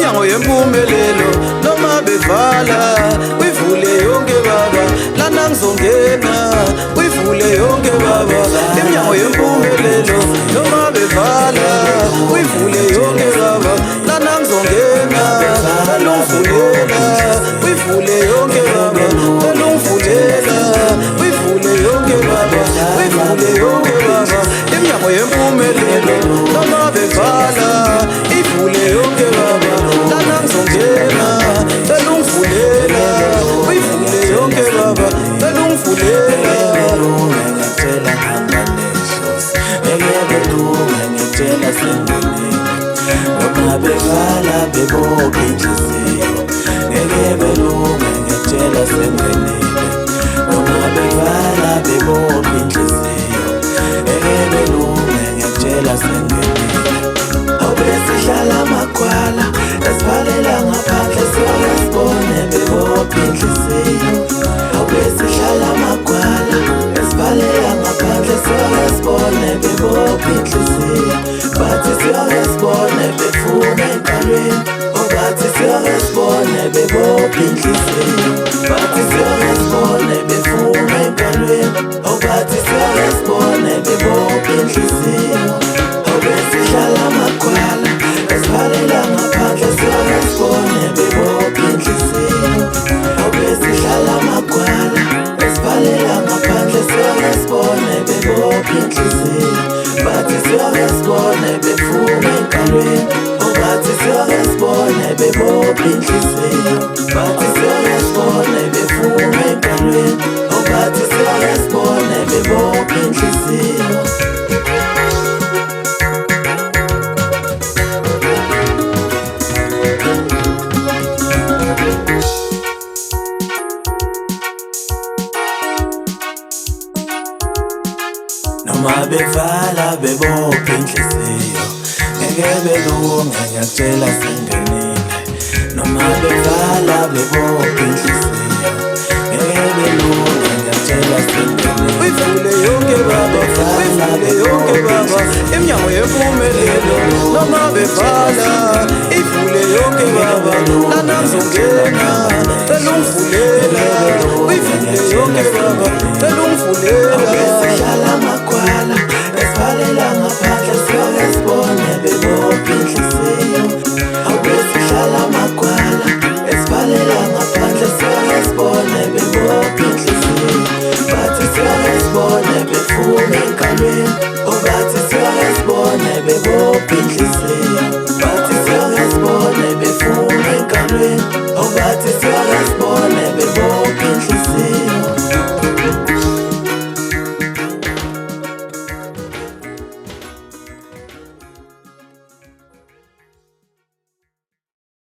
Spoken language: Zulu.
iminyango yempumelelo noma bevala uyivule yonke baba, lana ngizongena uyivule yonke baba, iminyango yempumelelo noma bevala uyivule yonke baba, lana ngizongena belungivulela uyivule yonke baba, belungivulela uyivule yonke baba, uyivule yonke baba, iminyango yempumelelo noma bevala ivule yonke baba, lana ngizongena belungivulela uyivule yonke baba, belungivulela. Ngiyacela hamba nesosi, ngiyabelunga ngiyacela sengenile, noma bevala bebopha inhliziyo. Ngiyabelunga ngiyacela sengenile, noma bevala bebopha inhliziyo. Ngiyabelunga ngiyacela sengenile. Awubesihlala amagwala esibhalela ngaphandle siyoke sibone bebopha inhliziyo. Awubesihlala amagwala esibhalela ngaphandle siyoke sibone bebopha inhliziyo. Bathi siyoke sibone befuna enkalweni, bathi siyoke sibone bebopha inhliziyo. Bathi siyoke sibone befuna enkalweni, bathi siyoke sibone bebopha inhliziyo. Awubesihlala amagwala esibhalela ngaphandle siyoke sibone bebopha inhliziyo. Awubesihlala amagwala esibhalela ngaphandle siyoke sibone bebopha inhliziyo. Bathi siyoke sibone befuna enkalweni, bathi siyoke sibone bebopha inhliziyo. Bathi siyoke sibone befuna enkalweni, bathi siyoke sibone bebopha inhliziyo. Noma bevala bebopha inhliziyo, ngeke belunge ngiyacela sengenile. Noma bevala bebopha inhliziyo, ngeke belunge ngiyacela sengenile. Uyivule yonke baba, uyivule yonke baba, iminyango yempumelelo noma bevala ivule yonke baba, lana ngizongena belungivulela uyivule yonke baba, belungivulela. Awubesihlala amagwala esibhalela ngaphandle siyoke sibone bebopha inhliziyo. Awubesihlala amagwala esibhalela ngaphandle siyoke sibone bebopha inhliziyo. Bathi siyoke sibone befuna enkalweni, bathi siyoke sibone bebopha inhliziyo. Bathi siyoke sibone befuna enkalweni, bathi